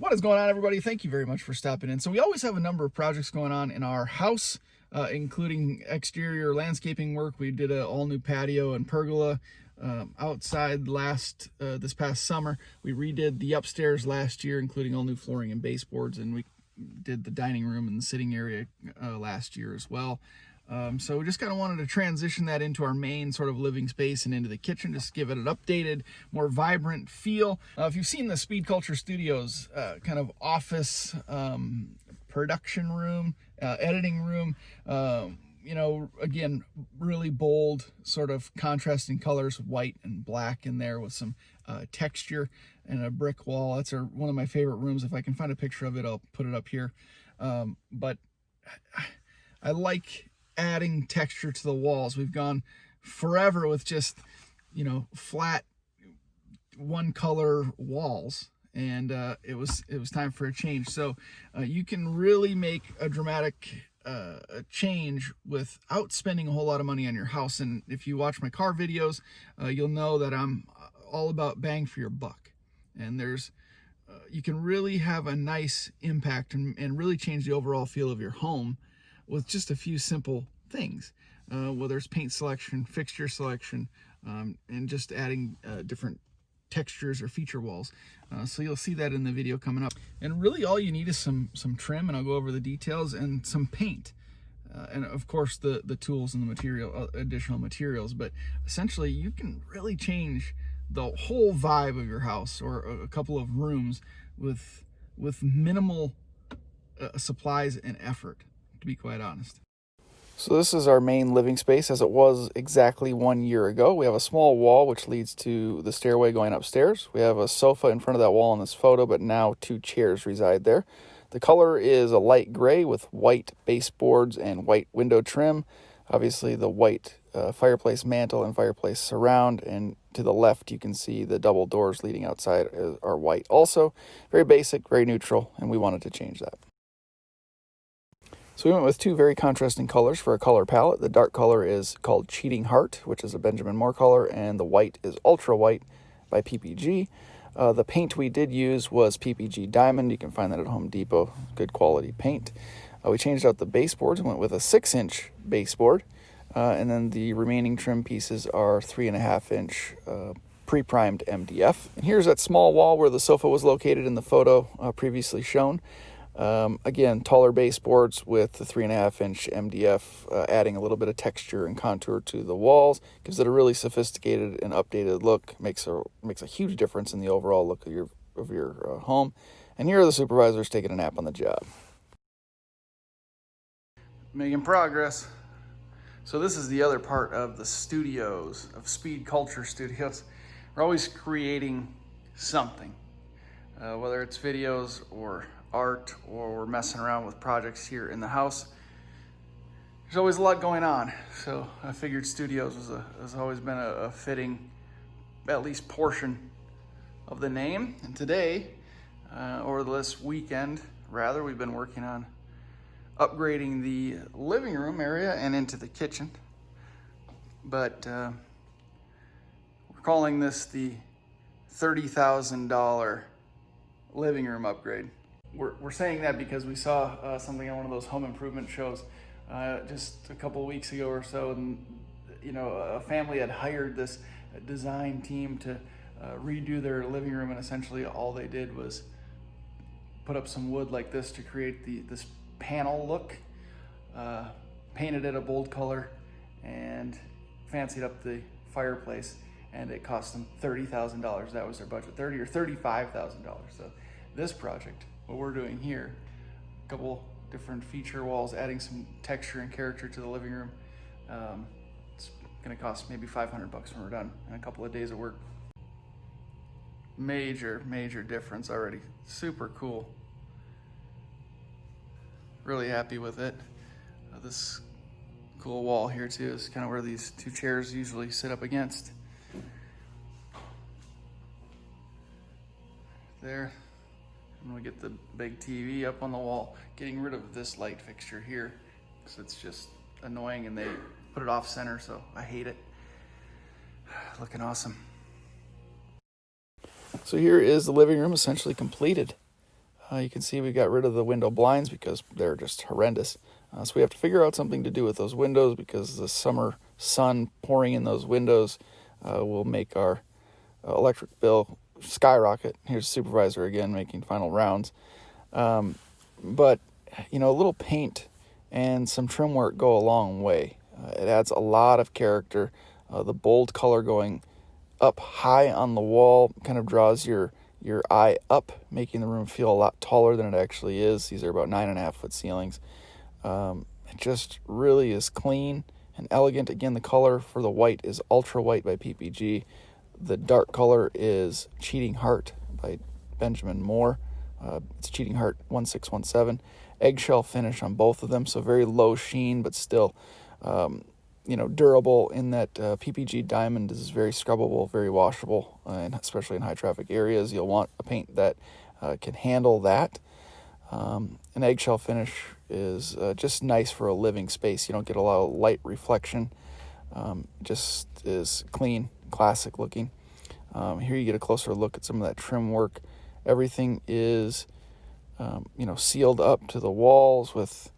What is going on, everybody? Thank you very much for stopping in. So we always have a number of projects going on in our house, including exterior landscaping work. We did an all-new patio and pergola outside this past summer. We redid the upstairs last year, including all new flooring and baseboards, and we did the dining room and the sitting area last year as well. So we just kind of wanted to transition that into our main sort of living space and into the kitchen, just give it an updated, more vibrant feel. If you've seen the Speed Culture Studios kind of office, production room, editing room, you know, again, really bold sort of contrasting colors, white and black in there with some texture and a brick wall. That's one of my favorite rooms. If I can find a picture of it, I'll put it up here. But I like adding texture to the walls. We've gone forever with just, you know, flat one color walls, and it was time for a change. So you can really make a dramatic change without spending a whole lot of money on your house. And if you watch my car videos, you'll know that I'm all about bang for your buck. And there's you can really have a nice impact and really change the overall feel of your home with just a few simple things, whether it's paint selection, fixture selection, and just adding different textures or feature walls. So you'll see that in the video coming up. And really all you need is some trim, and I'll go over the details, and some paint. And of course the tools and the additional materials. But essentially you can really change the whole vibe of your house or a couple of rooms with minimal supplies and effort, to be quite honest. So this is our main living space as it was exactly 1 year ago. We have a small wall which leads to the stairway going upstairs. We have a sofa in front of that wall in this photo, but now 2 chairs reside there. The color is a light gray with white baseboards and white window trim. Obviously the white fireplace mantle and fireplace surround, and to the left you can see the double doors leading outside are white also. Very basic, very neutral, and we wanted to change that. So we went with 2 very contrasting colors for a color palette. The dark color is called Cheating Heart, which is a Benjamin Moore color, and the white is Ultra White by PPG. The paint we did use was PPG Diamond. You can find that at Home Depot. Good quality paint. We changed out the baseboards and went with a 6-inch baseboard. And then the remaining trim pieces are 3.5-inch pre-primed MDF. And here's that small wall where the sofa was located in the photo previously shown. Again, taller baseboards with the 3.5-inch MDF, adding a little bit of texture and contour to the walls, gives it a really sophisticated and updated look. Makes a huge difference in the overall look of your home. And here are the supervisors taking a nap on the job. Making progress. So this is the other part of the studios, of Speed Culture Studios. We're always creating something, whether it's videos or art, or we're messing around with projects here in the house. There's always a lot going on, so I figured studios has always been a fitting, at least portion of the name. And today, or this weekend rather, we've been working on upgrading the living room area and into the kitchen. But we're calling this the $30,000 living room upgrade. We're saying that because we saw something on one of those home improvement shows just a couple of weeks ago or so, and you know, a family had hired this design team to redo their living room, and essentially all they did was put up some wood like this to create this panel look, painted it a bold color, and fancied up the fireplace, and it cost them $30,000. That was their budget, $30,000 or $35,000. So this project, what we're doing here, a couple different feature walls, adding some texture and character to the living room. It's gonna cost maybe $500 when we're done, in a couple of days of work. Major difference already. Super cool. Really happy with it. This cool wall here too is kind of where these 2 chairs usually sit up against. There. I'm gonna get the big TV up on the wall, getting rid of this light fixture here because it's just annoying and they put it off center, so I hate it. Looking awesome. So here is the living room essentially completed. You can see we got rid of the window blinds because they're just horrendous. So we have to figure out something to do with those windows, because the summer sun pouring in those windows will make our electric bill skyrocket. Here's the supervisor again making final rounds. But, a little paint and some trim work go a long way. It adds a lot of character. The bold color going up high on the wall kind of draws your eye up, making the room feel a lot taller than it actually is. These are about 9.5-foot ceilings. It just really is clean and elegant. Again, the color for the white is Ultra White by PPG. The dark color is Cheating Heart by Benjamin Moore. It's Cheating Heart 1617. Eggshell finish on both of them, so very low sheen, but still durable in that PPG diamond is very scrubbable, very washable, and especially in high traffic areas, you'll want a paint that can handle that. An eggshell finish is just nice for a living space. You don't get a lot of light reflection. Just is clean, classic looking. Here you get a closer look at some of that trim work. Everything is, sealed up to the walls with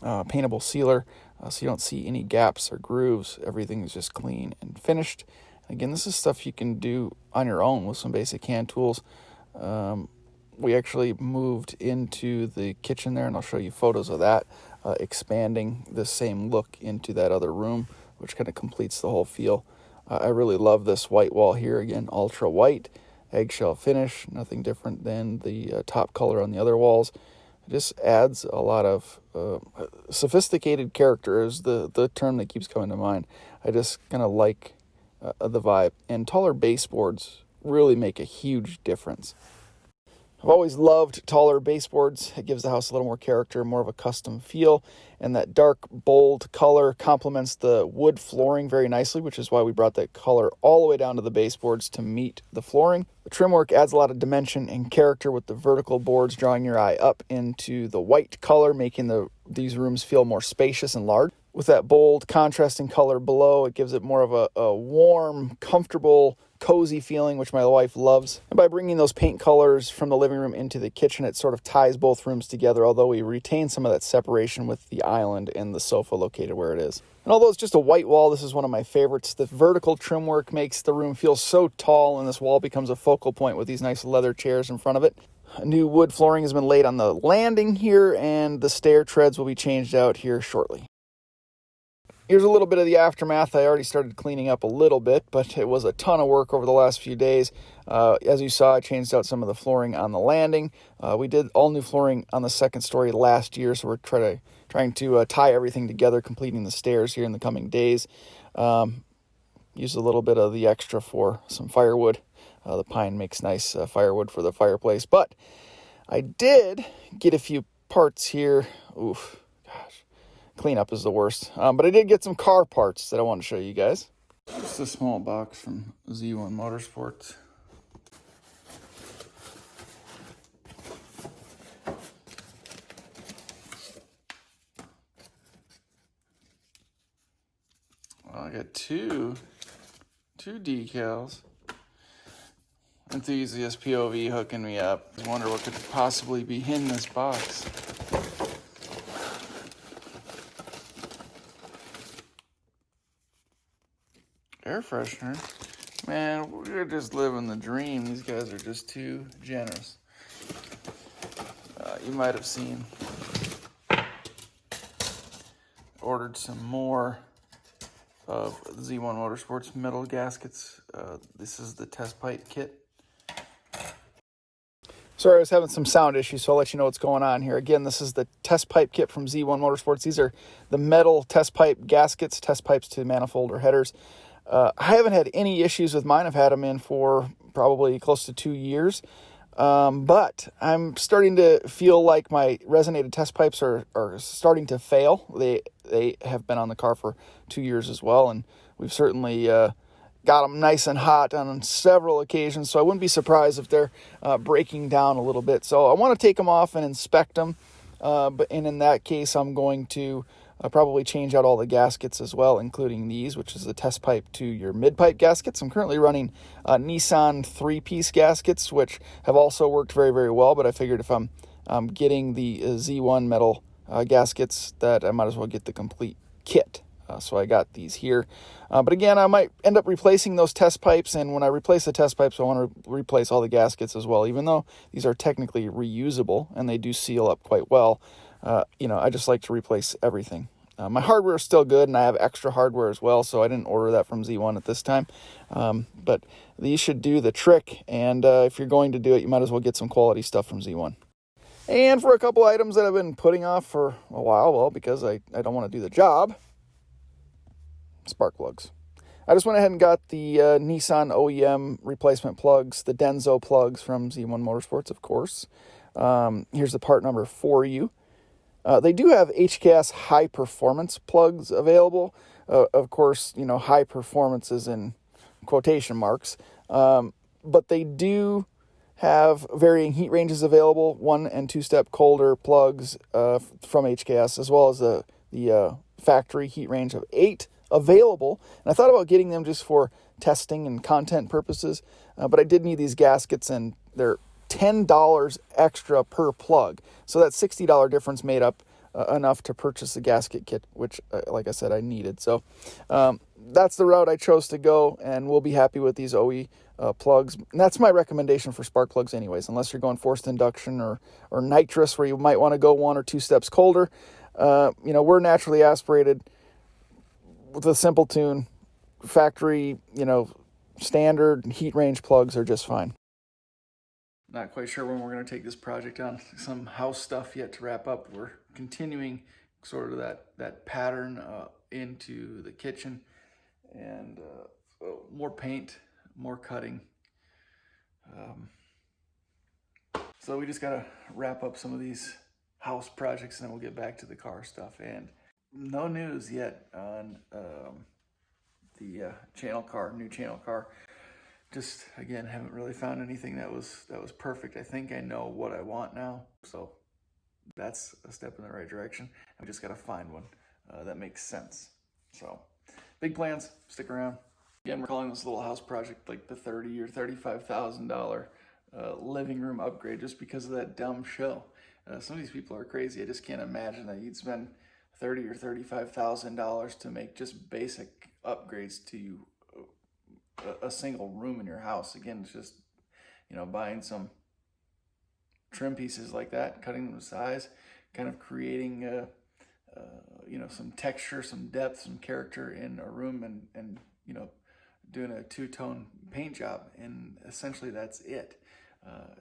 paintable sealer. So you don't see any gaps or grooves. Everything is just clean and finished. Again, this is stuff you can do on your own with some basic hand tools. We actually moved into the kitchen there, and I'll show you photos of that, expanding the same look into that other room, which kind of completes the whole feel. I really love this white wall here. Again, Ultra White, eggshell finish, nothing different than the top color on the other walls. It just adds a lot of sophisticated character is the term that keeps coming to mind. I just kind of like the vibe. And taller baseboards really make a huge difference. I've always loved taller baseboards. It gives the house a little more character, more of a custom feel, and that dark, bold color complements the wood flooring very nicely, which is why we brought that color all the way down to the baseboards to meet the flooring. The trim work adds a lot of dimension and character with the vertical boards drawing your eye up into the white color, making these rooms feel more spacious and large. With that bold, contrasting color below, it gives it more of a warm, comfortable, cozy feeling, which my wife loves. And by bringing those paint colors from the living room into the kitchen, it sort of ties both rooms together, although we retain some of that separation with the island and the sofa located where it is. And although it's just a white wall, this is one of my favorites. The vertical trim work makes the room feel so tall, and this wall becomes a focal point with these nice leather chairs in front of it. A new wood flooring has been laid on the landing here, and the stair treads will be changed out here shortly. Here's a little bit of the aftermath. I already started cleaning up a little bit, but it was a ton of work over the last few days. As you saw, I changed out some of the flooring on the landing. We did all new flooring on the second story last year, so we're trying to tie everything together, completing the stairs here in the coming days. Use a little bit of the extra for some firewood. The pine makes nice firewood for the fireplace, but I did get a few parts here. Oof. Cleanup is the worst. But I did get some car parts that I want to show you guys. Just a small box from Z1 Motorsports. Well, I got two decals. Enthusiast POV hooking me up. I wonder what could possibly be in this box. Air freshener. Man, we're just living the dream. These guys are just too generous. You might have seen. Ordered some more of Z1 Motorsports metal gaskets. This is the test pipe kit. Sorry, I was having some sound issues, so I'll let you know what's going on here. Again, this is the test pipe kit from Z1 Motorsports. These are the metal test pipe gaskets, test pipes to manifold or headers. I haven't had any issues with mine. I've had them in for probably close to 2 years. But I'm starting to feel like my resonated test pipes are starting to fail. They have been on the car for 2 years as well, and we've certainly got them nice and hot on several occasions, so I wouldn't be surprised if they're breaking down a little bit. So I want to take them off and inspect them, and in that case, I'm going to I'll probably change out all the gaskets as well, including these, which is the test pipe to your mid-pipe gaskets. I'm currently running Nissan 3-piece gaskets, which have also worked very, very well, but I figured if I'm getting the Z1 metal gaskets, that I might as well get the complete kit. So I got these here. But again, I might end up replacing those test pipes, and when I replace the test pipes, I want to replace all the gaskets as well. Even though these are technically reusable and they do seal up quite well, I just like to replace everything. My hardware is still good, and I have extra hardware as well, so I didn't order that from Z1 at this time. But these should do the trick, and if you're going to do it, you might as well get some quality stuff from Z1. And for a couple items that I've been putting off for a while, well, because I don't want to do the job, spark plugs. I just went ahead and got the Nissan OEM replacement plugs, the Denso plugs from Z1 Motorsports, of course. Here's the part number for you. They do have HKS high performance plugs available. Of course, high performance is in quotation marks. But they do have varying heat ranges available, 1- and 2-step colder plugs from HKS, as well as the factory heat range of 8 available. And I thought about getting them just for testing and content purposes, but I did need these gaskets, and they're $10 extra per plug. So that $60 difference made up enough to purchase the gasket kit, which, like I said, I needed. So that's the route I chose to go, and we'll be happy with these OE plugs. And that's my recommendation for spark plugs anyways, unless you're going forced induction or nitrous, where you might want to go 1 or 2 steps colder. We're naturally aspirated with a simple tune. Factory, standard heat range plugs are just fine. Not quite sure when we're going to take this project on. Some house stuff yet to wrap up. We're continuing sort of that pattern into the kitchen, and more paint, more cutting. So we just got to wrap up some of these house projects, and then we'll get back to the car stuff. And no news yet on the new channel car. Just, again, haven't really found anything that was perfect. I think I know what I want now, so that's a step in the right direction. I just got to find one that makes sense. So, big plans. Stick around. Again, we're calling this little house project like the $30,000 or $35,000 living room upgrade, just because of that dumb show. Some of these people are crazy. I just can't imagine that you'd spend $30,000 or $35,000 to make just basic upgrades to a single room in your house. Again, it's just, buying some trim pieces like that, cutting them to size, kind of creating, some texture, some depth, some character in a room, and doing a 2-tone paint job. And essentially that's it.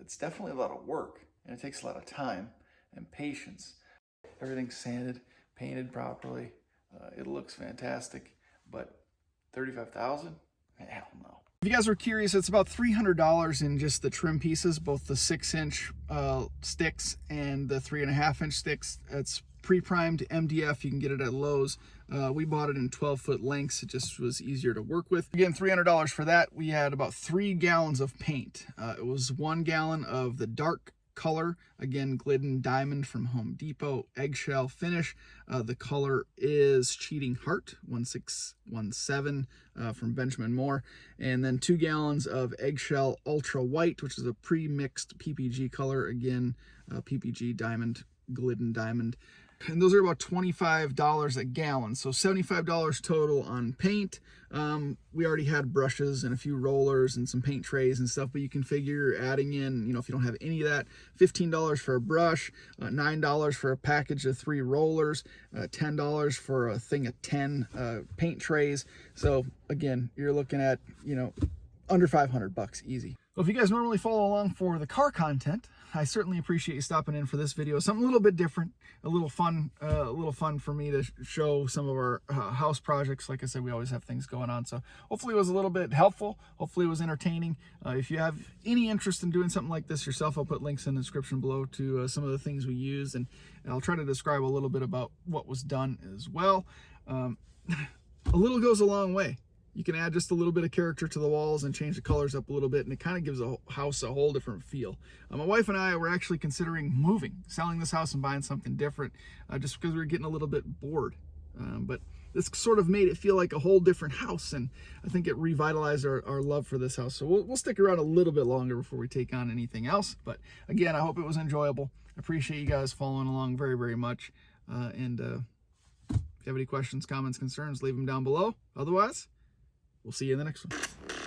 It's definitely a lot of work, and it takes a lot of time and patience. Everything's sanded, painted properly. It looks fantastic, but $35,000? Hell no. If you guys are curious, it's about $300 in just the trim pieces, both the 6-inch sticks and the 3.5-inch sticks. It's pre-primed MDF. You can get it at Lowe's. We bought it in 12-foot lengths. It just was easier to work with. Again, $300 for that. We had about 3 gallons of paint. It was 1 gallon of the dark color, again, Glidden Diamond from Home Depot, eggshell finish. The color is Cheating Heart 1617 from Benjamin Moore. And then 2 gallons of eggshell ultra white, which is a pre-mixed PPG color, again, PPG Diamond, Glidden Diamond. And those are about $25 a gallon, so $75 total on paint. We already had brushes and a few rollers and some paint trays and stuff, but you can figure adding in, if you don't have any of that, $15 for a brush, $9 for a package of 3 rollers, $10 for a thing of 10 paint trays. So again, you're looking at, under $500 easy. Well, if you guys normally follow along for the car content, I certainly appreciate you stopping in for this video. Something a little bit different, a little fun for me to show some of our house projects. Like I said, we always have things going on, so hopefully it was a little bit helpful. Hopefully it was entertaining. If you have any interest in doing something like this yourself, I'll put links in the description below to some of the things we use, and I'll try to describe a little bit about what was done as well. A little goes a long way. You can add just a little bit of character to the walls and change the colors up a little bit, and it kind of gives a house a whole different feel. My wife and I were actually considering selling this house and buying something different, just because we were getting a little bit bored But this sort of made it feel like a whole different house, and I think it revitalized our love for this house. So we'll stick around a little bit longer before we take on anything else. But again, I hope it was enjoyable. I appreciate you guys following along very, very much. And if you have any questions, comments, concerns, leave them down below. Otherwise, we'll see you in the next one.